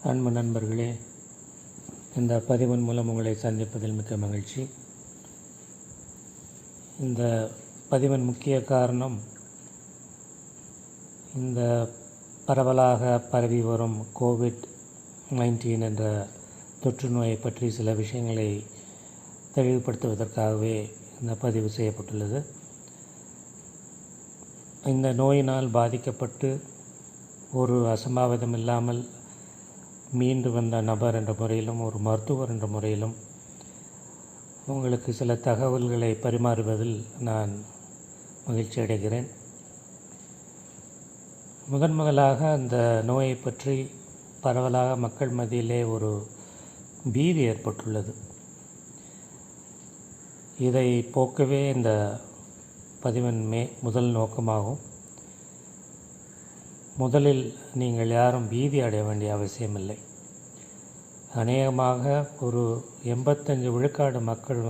அன்பு நண்பர்களே, இந்த பதிவின் மூலம் உங்களை சந்திப்பதில் மிக்க மகிழ்ச்சி. இந்த பதிவின் முக்கிய காரணம், இந்த பரவலாக பரவி வரும் கோவிட்-19 என்ற தொற்று நோயை பற்றி சில விஷயங்களை தெளிவுபடுத்துவதற்காகவே இந்த பதிவு செய்யப்பட்டுள்ளது. இந்த நோயினால் பாதிக்கப்பட்டு ஒரு அசம்பாவிதம் இல்லாமல் மீண்டு வந்த நபர் என்ற முறையிலும் ஒரு மருத்துவர் என்ற முறையிலும் உங்களுக்கு சில தகவல்களை பரிமாறுவதில் நான் மகிழ்ச்சி அடைகிறேன். முதலாக அந்த நோயை பற்றி பரவலாக மக்கள் மத்தியிலே ஒரு பீதி ஏற்பட்டுள்ளது. இதை போக்கவே இந்த பதிவின் முதல் நோக்கமாகும். முதலில் நீங்கள் யாரும் பீதி அடைய வேண்டிய அவசியமில்லை. அநேகமாக ஒரு 85 விழுக்காடு மக்கள்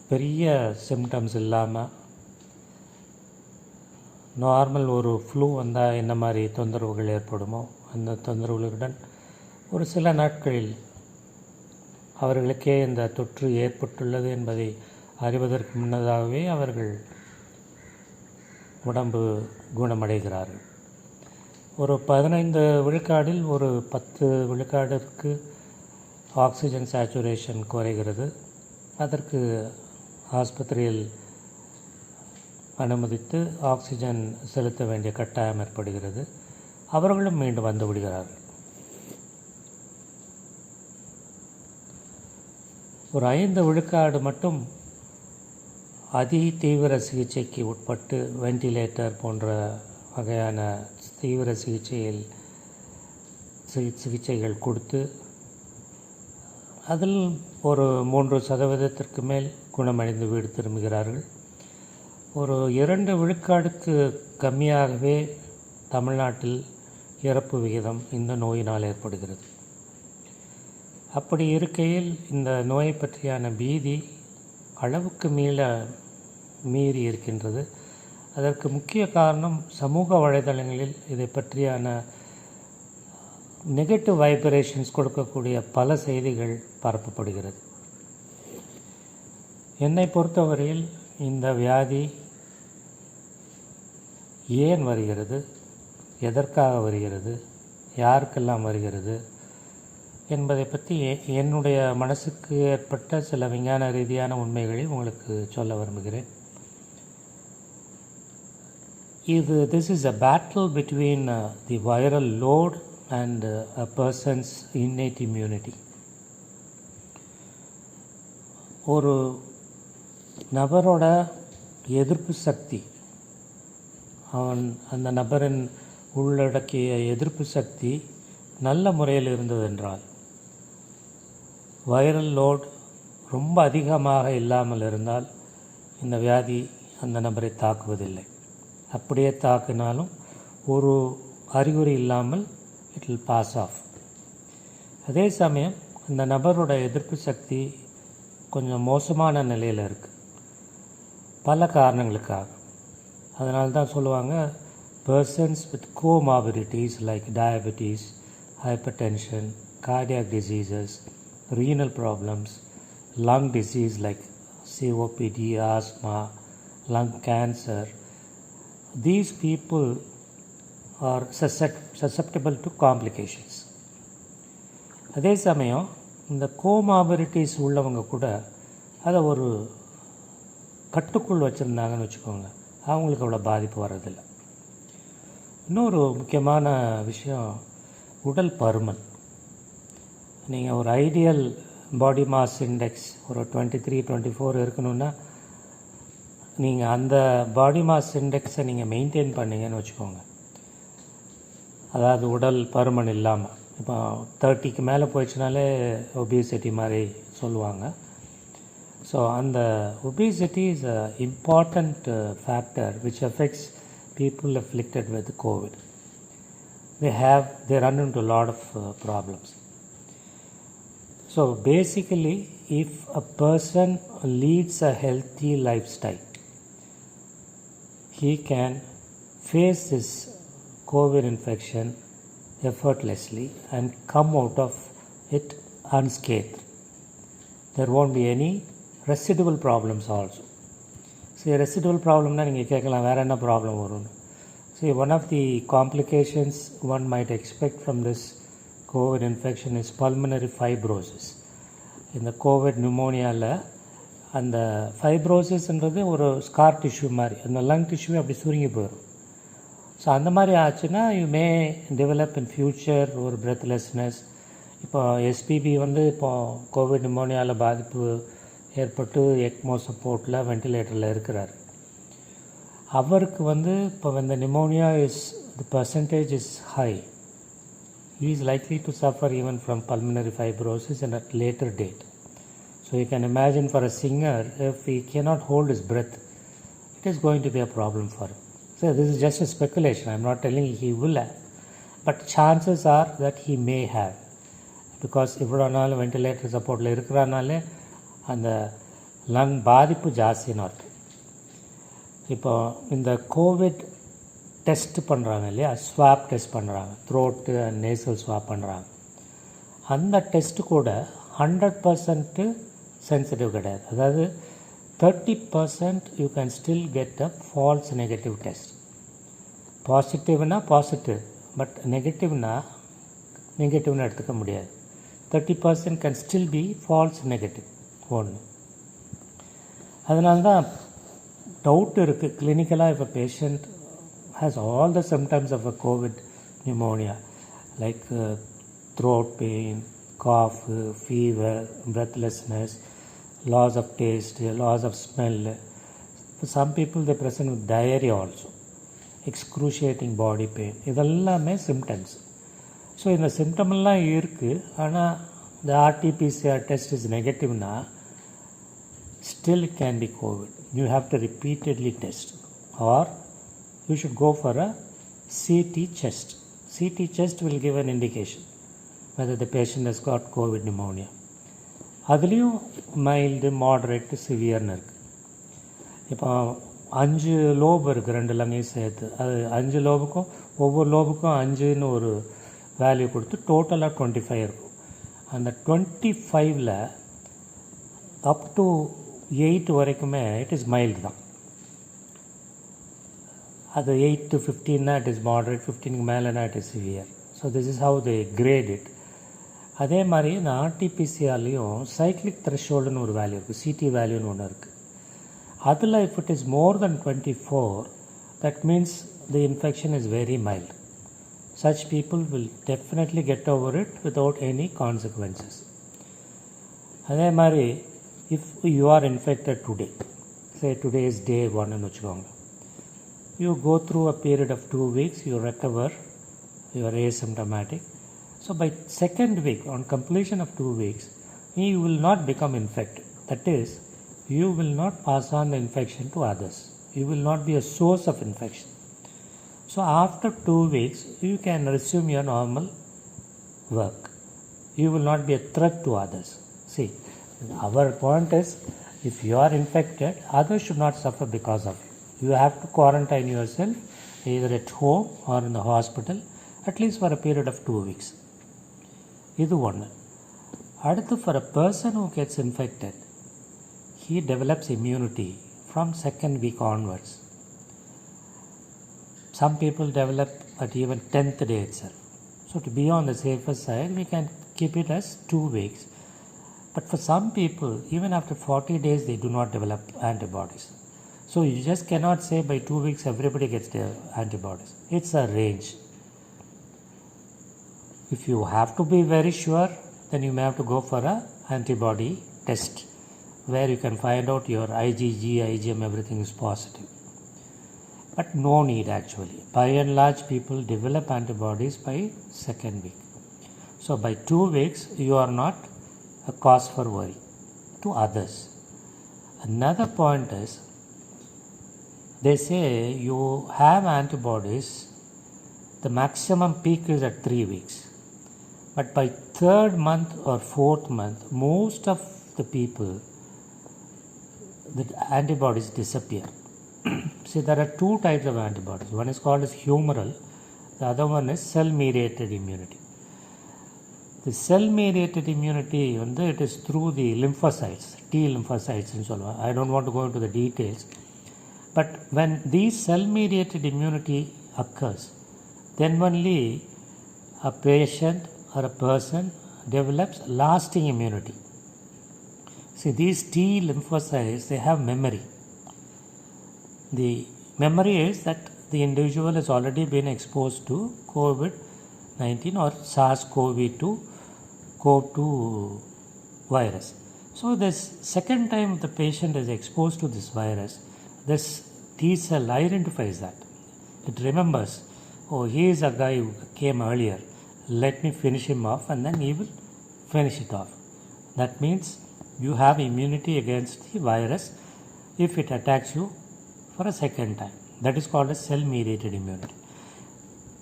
பெரிய சிம்டம்ஸ் இல்லாமல் நார்மல் ஒரு ஃப்ளூ வந்தால் என்ன மாதிரி தொந்தரவுகள் ஏற்படுமோ அந்த தொந்தரவுகளுடன் ஒரு சில நாட்களில் அவர்களுக்கே இந்த தொற்று ஏற்பட்டுள்ளது என்பதை அறிவதற்கு முன்னதாகவே அவர்கள் உடம்பு குணமடைகிறார்கள். ஒரு 15 விழுக்காடில் ஒரு 10 விழுக்காடிற்கு ஆக்சிஜன் சேச்சுரேஷன் குறைகிறது. அதற்கு ஆஸ்பத்திரியில் அனுமதித்து ஆக்சிஜன் செலுத்த வேண்டிய கட்டாயம் ஏற்படுகிறது. அவர்களும் மீண்டும் வந்து விடுகிறார்கள். ஒரு 5 விழுக்காடு மட்டும் அதி தீவிர சிகிச்சைக்கு உட்பட்டு வெண்டிலேட்டர் போன்ற வகையான தீவிர சிகிச்சைகள் கொடுத்து அதில் ஒரு 3% மேல் குணமடைந்து வீடு திரும்புகிறார்கள். ஒரு 2 விழுக்காடுக்கு கம்மியாகவே தமிழ்நாட்டில் இறப்பு விகிதம் இந்த நோயினால் ஏற்படுகிறது. அப்படி இருக்கையில் இந்த நோயை பற்றியான பீதி அளவுக்கு மீறி இருக்கின்றது. அதற்கு முக்கிய காரணம், சமூக வலைதளங்களில் இதை பற்றியான நெகட்டிவ் வைப்ரேஷன்ஸ் கொடுக்கக்கூடிய பல செய்திகள் பரப்பப்படுகிறது. என்னை பொறுத்தவரையில் இந்த வியாதி ஏன் வருகிறது, எதற்காக வருகிறது, யாருக்கெல்லாம் வருகிறது என்பதை பற்றி என்னுடைய மனசுக்கு ஏற்பட்ட சில விஞ்ஞான ரீதியான உண்மைகளை உங்களுக்கு சொல்ல விரும்புகிறேன். This is a battle between the viral load and a person's innate immunity. ஒரு நபரோட எதிர்ப்பு சக்தி, அந்த நபரின் உள்ளடக்கிய எதிர்ப்பு சக்தி நல்ல முறையில் இருந்ததென்றால், வைரல் லோட் ரொம்ப அதிகமாக இல்லாமல் இருந்தால் இந்த வியாதி அந்த நபரை தாக்குவதில்லை. அப்படியே தாக்கினாலும் ஒரு அறிகுறி இல்லாமல் இட் வில் பாஸ் ஆஃப். அதே சமயம் அந்த நபரோட எதிர்ப்பு சக்தி கொஞ்சம் மோசமான நிலையில் இருக்குது, பல காரணங்களுக்காக. அதனால தான் சொல்லுவாங்க, persons with comorbidities like diabetes, hypertension, cardiac diseases, renal problems, lung disease like COPD, asthma, lung cancer, these people are susceptible to complications. அதே சமயம் இந்த கோமார்பிடிட்டிஸ் உள்ளவங்க கூட அதை ஒரு கட்டுக்குள் வச்சுருந்தாங்கன்னு வச்சுக்கோங்க, அவங்களுக்கு அவ்வளோ பாதிப்பு வர்றதில்லை. இன்னொரு முக்கியமான விஷயம், உடல் பருமன். நீங்கள் ஒரு ஐடியல் பாடி மாஸ் இண்டெக்ஸ் ஒரு 23-24 இருக்கணுன்னா நீங்கள் அந்த பாடி மாஸ் இண்டெக்ஸை நீங்கள் மெயின்டைன் பண்ணிங்கன்னு வச்சுக்கோங்க, அதாவது உடல் பருமன் இல்லாமல். இப்போ 30க்கு மேலே போயிடுச்சுனாலே ஒபிசிட்டி மாதிரி சொல்லுவாங்க. ஸோ அந்த obesity is a important factor which affects people afflicted with COVID. They run into a lot of problems. So basically, if a person leads a healthy lifestyle, he can face this COVID infection effortlessly and come out of it unscathed. There won't be any residual problems also. See, residual problem na neenga kekkalam vera enna problem varum. See, one of the complications one might expect from this COVID infection is pulmonary fibrosis. இந்த Covid நிமோனியாவில் அந்த ஃபைப்ரோசிஸ்ன்றது ஒரு scar tissue மாதிரி, அந்த lung tissue அப்படி சுருங்கி போயிடும். So அந்த மாதிரி ஆச்சுன்னா you may develop in future ஒரு பிரெத்லெஸ்னஸ். இப்போ எஸ்பிபி இப்போ கோவிட் நிமோனியாவில் பாதிப்பு ஏற்பட்டு எக்மோ சப்போர்ட்டில் வெண்டிலேட்டரில் இருக்கிறார். அவருக்கு இப்போ இந்த pneumonia is the percentage is high, he is likely to suffer even from pulmonary fibrosis and at later date. So you can imagine for a singer, if he cannot hold his breath, it is going to be a problem for him. So this is just a speculation. I am not telling he will have, but chances are that he may have, because இவ்வளோ நாள் ventilator சப்போர்ட்டில் இருக்கிறனாலே அந்த lung பாதிப்பு ஜாஸ்தின்னு இருக்கும். இப்போ இந்த Covid test பண்ணுறாங்க இல்லையா, swab test பண்ணுறாங்க, த்ரோட்டு அண்ட் நேசல் ஸ்வாப் பண்ணுறாங்க. அந்த டெஸ்ட்டு கூட 100% சென்சிட்டிவ் கிடையாது. அதாவது 30% you can still get a false negative test. பாசிட்டிவ்னா பாசிட்டிவ், பட் நெகட்டிவ்னா நெகட்டிவ்னு எடுத்துக்க முடியாது. 30% can still be false negative ஒன்று. அதனால தான் டவுட் இருக்குது கிளினிக்கலாக. இப்போ patient has all the symptoms of a COVID pneumonia, like throat pain, cough, fever, breathlessness, loss of taste, loss of smell. For some people they present with diarrhea also, excruciating body pain. இதெல்லாமே symptoms. So இந்த சிம்டம்லாம் இருக்குது. ஆனால் the RT-PCR test is negative na, still it can be COVID. You have to repeatedly test, or you should go for a CT chest. CT chest will give an indication whether the patient has got COVID pneumonia. அதுலேயும் mild, moderate, சிவியர்னு இருக்குது. இப்போ 5 lobe இருக்குது, 2 லங்கையும் சேர்த்து. அது 5 லோபுக்கும் ஒவ்வொரு லோபுக்கும் 5ன்னு ஒரு value கொடுத்து டோட்டலாக 25 இருக்கும். அந்த 25ல் அப் டு 8 வரைக்குமே இட் இஸ் மைல்டு தான். அது 8 to 15 it is moderate, 15 மேலேனா it is severe. So this is how they grade it. அதே மாதிரி இந்த RT-PCRலையும் சைக்ளிக் த்ரெஷோல்டுன்னு ஒரு வேல்யூ இருக்குது, சிடி வேல்யூன்னு ஒன்று இருக்குது. அதில் if it is more than 24, that means the infection is very mild. Such people will definitely get over it without any consequences. அதே மாதிரி if you are infected today, say today is day 1ன்னு வச்சுக்கோங்க, you go through a period of 2 weeks, you recover, you are asymptomatic. So by second week, on completion of 2 weeks, you will not become infected. That is, you will not pass on the infection to others. You will not be a source of infection. So after 2 weeks, you can resume your normal work. You will not be a threat to others. See, our point is, if you are infected, others should not suffer because of you. You have to quarantine yourself either at home or in the hospital at least for a period of 2 weeks. இது ஒன்று. அடுத்து, for a person who gets infected, he develops immunity from second week onwards. Some people develop at even 10th day itself. So to be on the safer side, we can keep it as 2 weeks. But for some people, even after 40 days, they do not develop antibodies. So you just cannot say by 2 weeks everybody gets their antibodies. It's a range. If you have to be very sure, then you may have to go for a antibody test where you can find out your IgG, IgM, everything is positive. But no need actually. By and large, people develop antibodies by second week. So by 2 weeks, you are not a cause for worry to others. Another point is, they say you have antibodies, the maximum peak is at 3 weeks. But by 3rd month or 4th month, most of the people, the antibodies disappear. See, there are 2 types of antibodies. One is called as humoral, The other one is cell-mediated immunity. The cell-mediated immunity, it is through the lymphocytes, T lymphocytes and so on. I don't want to go into the details. But when these cell-mediated immunity occurs, then only a patient or a person develops lasting immunity. See, these T lymphocytes, they have memory. The memory is that the individual has already been exposed to COVID-19 or SARS-CoV-2 virus. So this second time the patient is exposed to this virus, this T cell identifies that. It remembers, oh, he is a guy who came earlier. Let me finish him off, and then he will finish it off. That means you have immunity against the virus if it attacks you for a second time. That is called a cell-mediated immunity.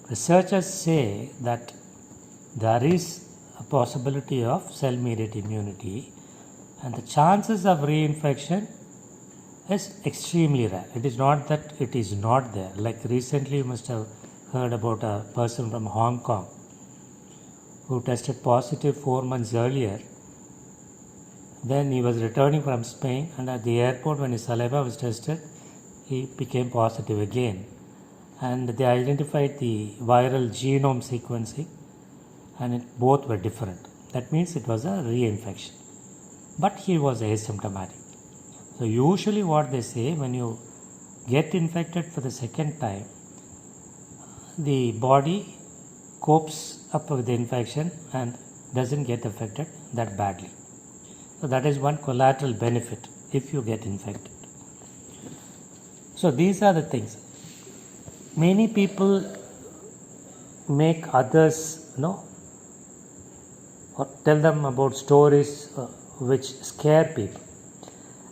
Researchers say that there is a possibility of cell-mediated immunity, and the chances of reinfection is extremely rare. It is not that it is not there. Like recently you must have heard about a person from Hong Kong who tested positive 4 months earlier. Then he was returning from Spain, and at the airport when his saliva was tested, he became positive again. And they identified the viral genome sequencing, and both were different. That means it was a reinfection. But he was asymptomatic. So usually what they say, when you get infected for the second time, the body copes up with the infection and doesn't get affected that badly. So that is one collateral benefit if you get infected. So these are the things. Many people make others or tell them about stories which scare people.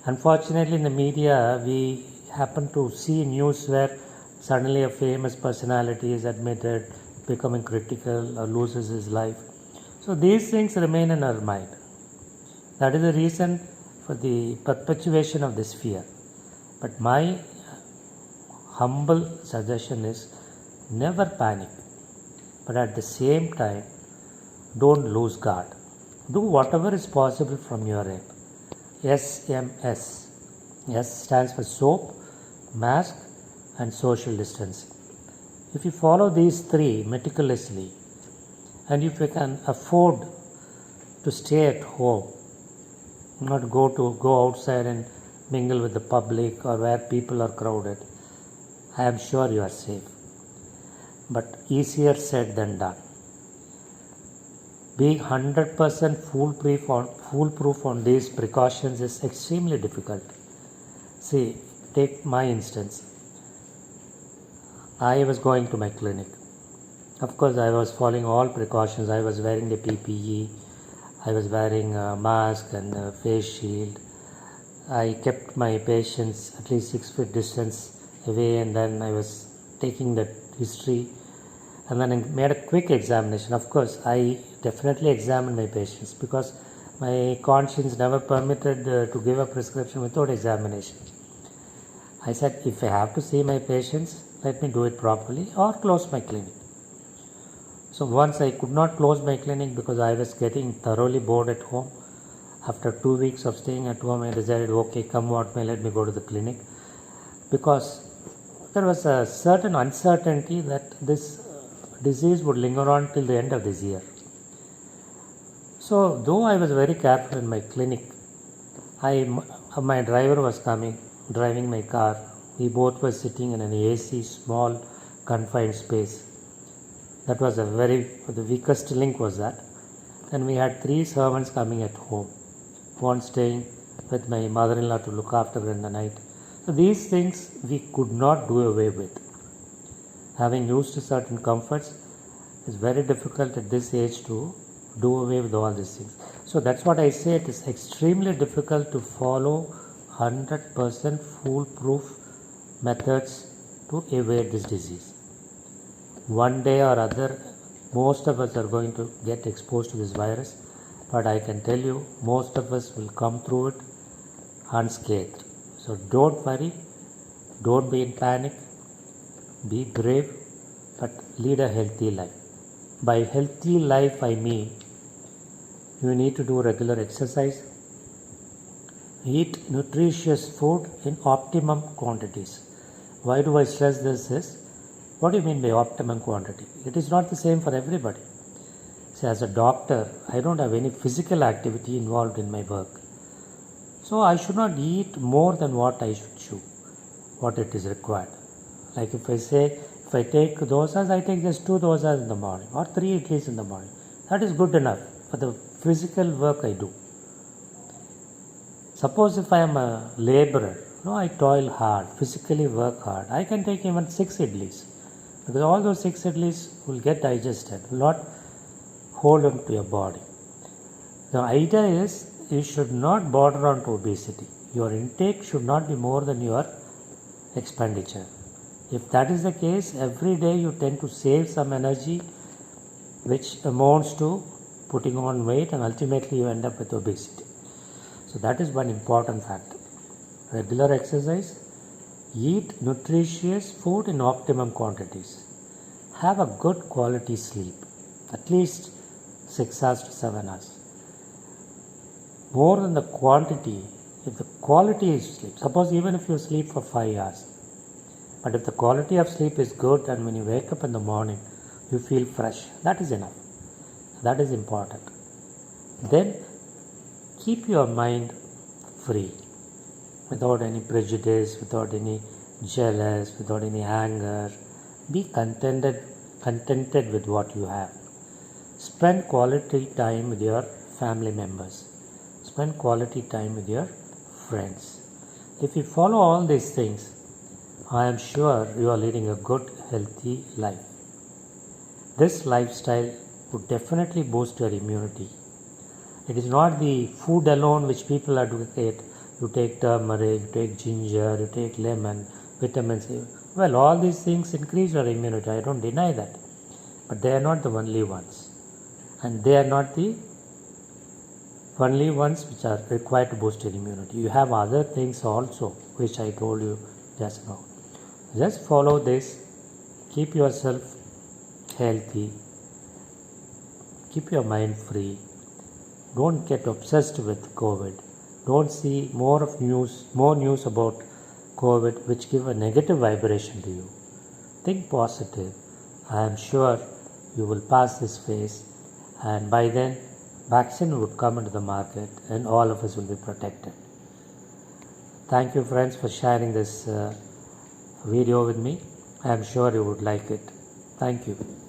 Unfortunately, in the media, we happen to see news where suddenly a famous personality is admitted, becoming critical, or loses his life. So these things remain in our mind. That is the reason for the perpetuation of this fear. But my humble suggestion is never panic, but at the same time, don't lose guard. Do whatever is possible from your end. SMS. S stands for soap, mask, and social distancing. If you follow these three meticulously, and if you can afford to stay at home, not go outside and mingle with the public or where people are crowded, I am sure you are safe. But easier said than done. Being 100% foolproof on these precautions is extremely difficult. See, take my instance. I was going to my clinic. Of course, I was following all precautions. I was wearing the PPE. I was wearing a mask and a face shield. I kept my patients at least 6 feet distance away, and then I was taking the history, and then I made a quick examination. Of course, I definitely examined my patients because my conscience never permitted to give a prescription without examination. I said, if I have to see my patients, let me do it properly or close my clinic. So once I could not close my clinic because I was getting thoroughly bored at home. After 2 weeks of staying at home, I decided, okay, come what may, let me go to the clinic, because there was a certain uncertainty that this disease would linger on till the end of this year. So though I was very careful in my clinic, my driver was driving my car. We both were sitting in an AC, small, confined space. That was the weakest link was that. Then we had 3 servants coming at home. One staying with my mother-in-law to look after her in the night. So these things we could not do away with. Having used to certain comforts, it's very difficult at this age to do away with all these things. So that's what I say, it is extremely difficult to follow 100% foolproof methods to evade this disease. One day or other, most of us are going to get exposed to this virus, but I can tell you, most of us will come through it unscathed. So don't worry, don't be in panic, be brave, but lead a healthy life. By healthy life, I mean you need to do regular exercise, eat nutritious food in optimum quantities. Why do I stress this is, what do you mean by optimum quantity? It is not the same for everybody. See, as a doctor, I don't have any physical activity involved in my work. So I should not eat more than what I should chew, what it is required. Like if I take dosas, I take just 2 dosas in the morning or 3 idlis in the morning. That is good enough for the physical work I do. Suppose if I am a laborer, I toil hard, physically work hard, I can take even 6 idlis. Because all those 6 idlis will get digested, will not hold on to your body. The idea is you should not border on to obesity. Your intake should not be more than your expenditure. If that is the case, every day you tend to save some energy which amounts to putting on weight, and ultimately you end up with obesity. So that is one important factor. Regular exercise, eat nutritious food in optimum quantities, have a good quality sleep, at least 6 hours to 7 hours. More than the quantity, if the quality is sleep, suppose even if you sleep for 5 hours, but if the quality of sleep is good and when you wake up in the morning, you feel fresh, that is enough. That is important. Then keep your mind free, without any prejudice, without any jealous, without any anger. Be contented with what you have. Spend quality time with your family members. Spend quality time with your friends. If you follow all these things, I am sure you are leading a good, healthy life. This lifestyle would definitely boost your immunity. It is not the food alone which people advocate. You take turmeric, you take ginger, you take lemon, vitamin C. Well, all these things increase your immunity. I don't deny that. But they are not the only ones. And they are not the only ones which are required to boost your immunity. You have other things also, which I told you just now. Just follow this. Keep yourself healthy. Keep your mind free. Don't get obsessed with COVID. Don't see more news about COVID which give a negative vibration to you. Think positive. I am sure you will pass this phase, and by then vaccine would come into the market and all of us will be protected. Thank you friends for sharing this video with me. I am sure you would like it. Thank you.